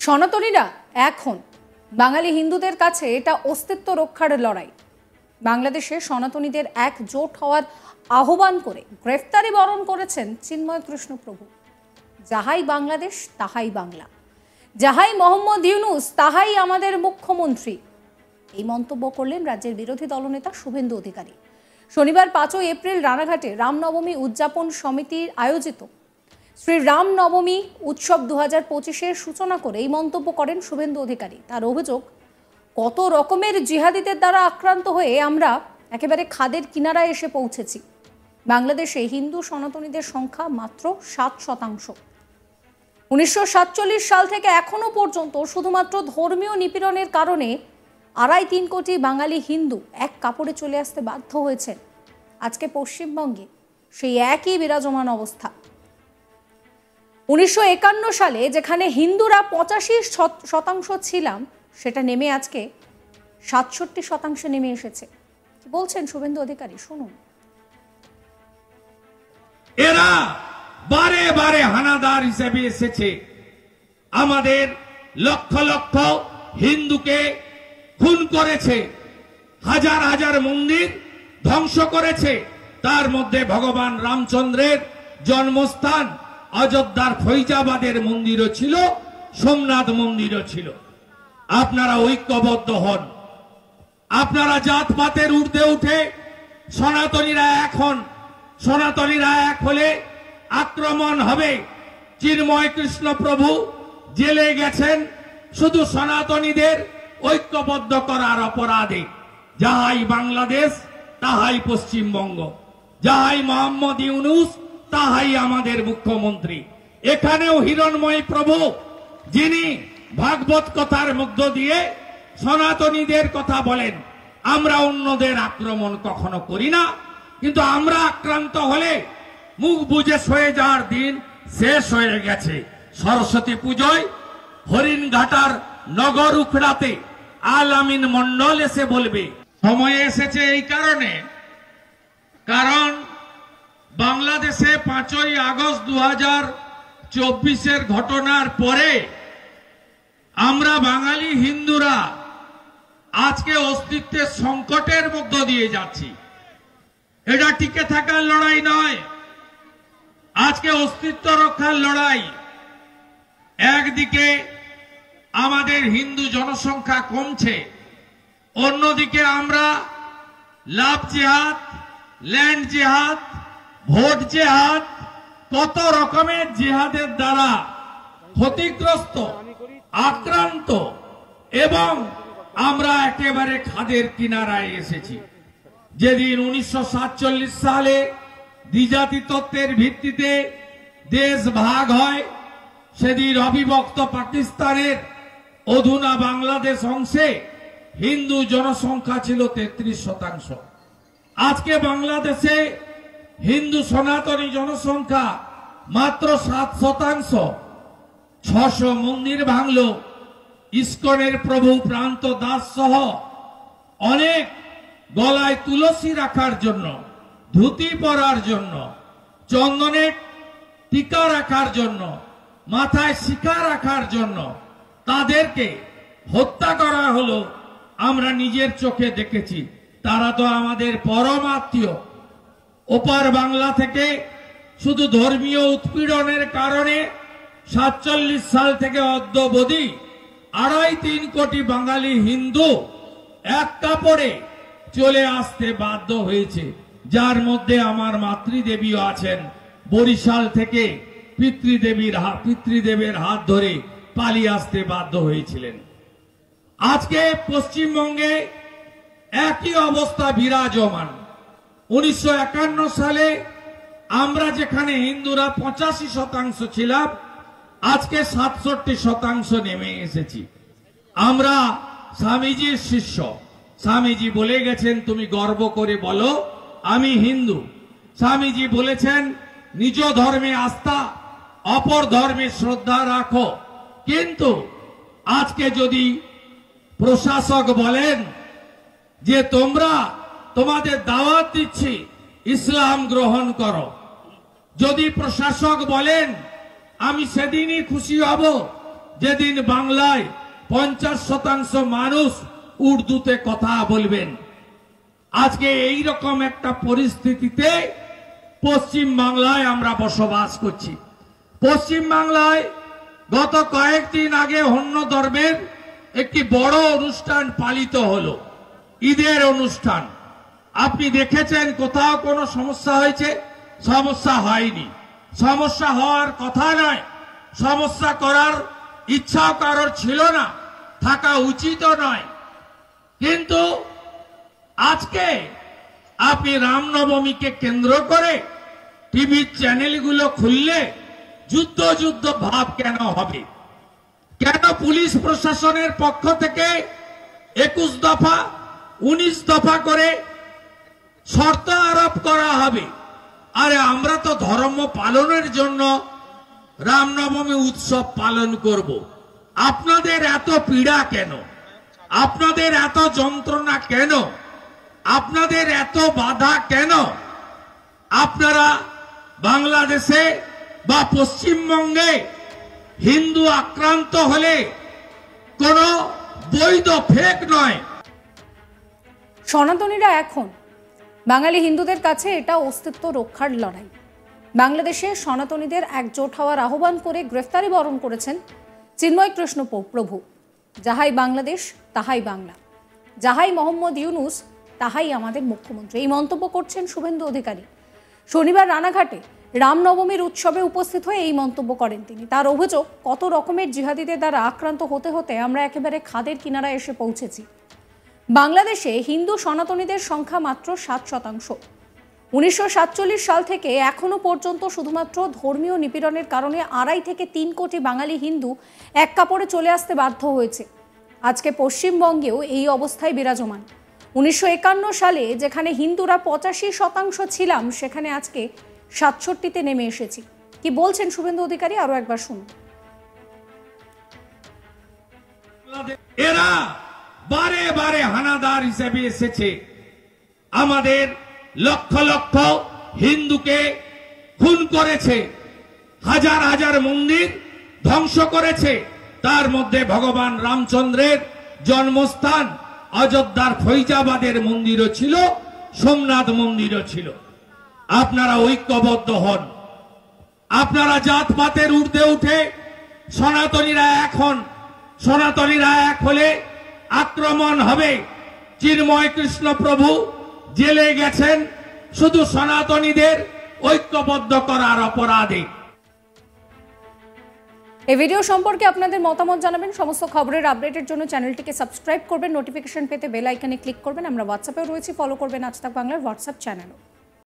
সনাতনীরা এখন বাঙালি হিন্দুদের কাছে এটা অস্তিত্ব রক্ষার লড়াই। বাংলাদেশে সনাতনীদের একজোট হওয়ার আহ্বান করে গ্রেফতারি বরণ করেছেন চিন্ময় কৃষ্ণ প্রভু। যাহাই বাংলাদেশ তাহাই বাংলা, যাহাই মোহাম্মদ ইউনূস তাহাই আমাদের মুখ্যমন্ত্রী, এই মন্তব্য করলেন রাজ্যের বিরোধী দলনেতা শুভেন্দু অধিকারী। শনিবার 5 এপ্রিল রানাঘাটে রামনবমী উদযাপন সমিতির আয়োজিত শ্রী রামনবমী উৎসব 2025-এর সূচনা করে এই মন্তব্য করেন শুভেন্দু অধিকারী। তার অভিযোগ, কত রকমের জিহাদিদের দ্বারা আক্রান্ত হয়ে আমরা একেবারে খাদের কিনারায় এসে পৌঁছেছি। বাংলাদেশে হিন্দু সনাতনীদের সংখ্যা মাত্র 7%। 1947 সাল থেকে এখনো পর্যন্ত শুধুমাত্র ধর্মীয় নিপীড়নের কারণে 2.5-3 কোটি বাঙালি হিন্দু এক কাপড়ে চলে আসতে বাধ্য হয়েছেন। আজকে পশ্চিমবঙ্গে সেই একই বিরাজমান অবস্থা। 1951 সালে যেখানে হিন্দুরা 85% ছিলাম, সেটা নেমে আজকে 67% নেমে এসেছে। কি বলছেন শুভেন্দু অধিকারী, শুনুন। এরা বারে বারে হানাদার হিসেবে এসেছে, আমাদের লক্ষ লক্ষ হিন্দুকে খুন করেছে, হাজার হাজার মন্দির ধ্বংস করেছে। তার মধ্যে ভগবান রামচন্দ্রের জন্মস্থান অযোধ্যার ফৈজাবাদের মন্দিরও ছিল, সোমনাথ মন্দিরও ছিল। আপনারা ঐক্যবদ্ধ হন, আপনারা জাতপাতের ঊর্ধ্বে উঠে সনাতনীরা এখন সনাতনীরা এক হলে আক্রমণ হবে। চিন্ময় কৃষ্ণ প্রভু জেলে গেছেন শুধু সনাতনীদের ঐক্যবদ্ধ করার অপরাধে। যাহাই বাংলাদেশ তাহাই পশ্চিমবঙ্গ, যাহাই মোহাম্মদ ইউনূস তাহাই আমাদের মুখ্যমন্ত্রী। এখানেও হিরণময় প্রভু, যিনি ভাগবত কথার মধ্য দিয়ে সনাতনীদের কথা বলেন, আমরা অন্যদের আক্রমণ কখনো করি না, কিন্তু আমরা আক্রান্ত হলে মুখ বুজে সয়ে যাওয়ার দিন শেষ হয়ে গেছে। সরস্বতী পুজোয় হরিণঘাটার নগর উখড়াতে আল আমিন মন্ডল এসে বলবে। সময় এসেছে এই কারণে, কারণ বাংলাদেশে 5ই আগস্ট 2024-এর ঘটনার পরে আমরা বাঙালি হিন্দুরা আজকে অস্তিত্বের সংকটের মধ্য দিয়ে যাচ্ছি। এটা টিকে থাকার লড়াই নয়, আজকে অস্তিত্ব রক্ষার লড়াই। একদিকে আমাদের হিন্দু জনসংখ্যা কমছে, অন্যদিকে আমরা লাভ জিহাদ, ল্যান্ড জিহাদ, ভোট জিহাদ, কত রকমের জিহাদের দ্বারা ক্ষতিগ্রস্ত, আক্রান্ত, এবং আমরা একেবারে খাদের কিনারায় এসেছি। যেদিন 1947 সালে দ্বিজাতি তত্ত্বের ভিত্তিতে দেশ ভাগ হয়, সেদিন অবিভক্ত পাকিস্তানের অধুনা বাংলাদেশ অংশে হিন্দু জনসংখ্যা ছিল 33%। আজকে বাংলাদেশে হিন্দু সনাতনী জনসংখ্যা মাত্র 7%। 600 মন্দির ভাঙল, ইস্কনের প্রভু প্রান্ত দাস সহ অনেক গলায় তুলসী রাখার জন্য, ধুতি পরার জন্য, চন্দনের টিকা রাখার জন্য, মাথায় শিখা রাখার জন্য তাদেরকে হত্যা করা হলো। আমরা নিজের চোখে দেখেছি। তারা তো আমাদের পরম আত্মীয়। ওপার বাংলা থেকে শুধু ধর্মীয় উৎপীড়নের কারণে 47 সাল থেকে অদ্যাবধি 2.5-3 কোটি বাঙালি হিন্দু এক কাপড়ে চলে আসতে বাধ্য হয়েছে, যার মধ্যে আমার মাতৃদেবীও আছেন। বরিশাল থেকে পিতৃদেবের হাত ধরে পালিয়ে আসতে বাধ্য হয়েছিলেন। আজকে পশ্চিমবঙ্গে একই অবস্থা বিরাজমান। 1951 সালে আমরা যেখানে হিন্দুরা 85% ছিলাম, আজকে 67% নেমে এসেছি। আমরা স্বামীজির শিষ্য। স্বামীজি বলে গেছেন, তুমি গর্ব করে বলো আমি হিন্দু। স্বামীজি বলেছেন, নিজ ধর্মে আস্থা, অপর ধর্মে শ্রদ্ধা রাখো। কিন্তু আজকে যদি প্রশাসক বলেন যে তোমরা তোমাদের দাওয়াত দিচ্ছি ইসলাম গ্রহণ করো, যদি প্রশাসক বলেন আমি সেদিনই খুশি হব যেদিন বাংলায় 50% মানুষ উর্দুতে কথা বলবেন। আজকে এই রকম একটা পরিস্থিতিতে পশ্চিম বাংলায় আমরা বসবাস করছি। পশ্চিম বাংলায় গত কয়েকদিন আগে হন্য ধর্মের একটি বড় অনুষ্ঠান পালিত হলো, ঈদের অনুষ্ঠান। আপনি দেখেছেন কোথাও কোনো সমস্যা হয়েছে? সমস্যা হয়নি। সমস্যা হওয়ার কথা নয়, সমস্যা করার ইচ্ছাও কারোর ছিল না, থাকা উচিতও নয়। কিন্তু আজকে আপনি রামনবমীকে কেন্দ্র করে টিভি চ্যানেলগুলো খুললে যুদ্ধ যুদ্ধ ভাব কেন হবে? কেন পুলিশ প্রশাসনের পক্ষ থেকে 21 দফা 19 দফা করে শর্ত আরোপ করা হবে? আরে আমরা তো ধর্ম পালনের জন্য রামনবমী উৎসব পালন করব। আপনাদের এত পীড়া কেন? আপনাদের এত যন্ত্রণা কেন? আপনাদের এত বাধা কেন? আপনারা বাংলাদেশে বা পশ্চিমবঙ্গে হিন্দু আক্রান্ত হলে কোনো বৈধ ফেক নয়। সনাতনীরা এখন বাঙালি হিন্দুদের কাছে এটা অস্তিত্ব রক্ষার লড়াই। বাংলাদেশে সনাতনীদের একজোট হওয়ার আহ্বান করে গ্রেফতারি বরণ করেছেন চিন্ময় কৃষ্ণ প্রভু। যাহাই বাংলাদেশ তাহাই বাংলা, যাহাই মোহাম্মদ ইউনুস তাহাই আমাদের মুখ্যমন্ত্রী, এই মন্তব্য করছেন শুভেন্দু অধিকারী। শনিবার রানাঘাটে রামনবমীর উৎসবে উপস্থিত হয়ে এই মন্তব্য করেন তিনি। তার অভিযোগ, কত রকমের জিহাদিদের দ্বারা আক্রান্ত হতে হতে আমরা একেবারে খাদের কিনারায় এসে পৌঁছেছি। বাংলাদেশে হিন্দু সনাতনীদের সংখ্যা মাত্র 7%। 1947 সাল থেকে এখনো পর্যন্ত শুধুমাত্র ধর্মীয় নিপীড়নের কারণে 2.5 থেকে 3 কোটি বাঙালি হিন্দু এক কাপড়ে চলে আসতে বাধ্য হয়েছে। আজকে পশ্চিমবঙ্গেও এই অবস্থায় বিরাজমান। 1951 সালে যেখানে হিন্দুরা 85% ছিলাম, সেখানে আজকে 67তে নেমে এসেছি। কি বলছেন শুভেন্দু অধিকারী, আরো একবার শুনুন। এরা বারে বারে হানাদার হিসেবে এসেছে, আমাদের লক্ষ লক্ষ হিন্দুকে খুন করেছে, হাজার হাজার মন্দির ধ্বংস করেছে। তার মধ্যে ভগবান রামচন্দ্রের জন্মস্থান অযোধ্যার ফৈজাবাদের মন্দিরও ছিল, সোমনাথ মন্দিরও ছিল। আপনারা ঐক্যবদ্ধ হন। আপনারা জাতপাতের ঊর্ধ্বে উঠে সনাতনীরা এক হন। সনাতনীরা এক হলে আক্রমণ হবে। চিন্ময় কৃষ্ণ প্রভু জেলে গেছেন শুধু সনাতনীদের ঐক্যবদ্ধ করার অপরাধে। এই ভিডিও সম্পর্কে আপনাদের মতামত জানাবেন। সমস্ত খবরের আপডেটের জন্য চ্যানেলটিকে সাবস্ক্রাইব করবেন, নোটিফিকেশন পেতে বেল আইকনে ক্লিক করবেন। আমরা হোয়াটসঅ্যাপেও রয়েছি, ফলো করবেন আজ তাক বাংলার হোয়াটসঅ্যাপ চ্যানেলও।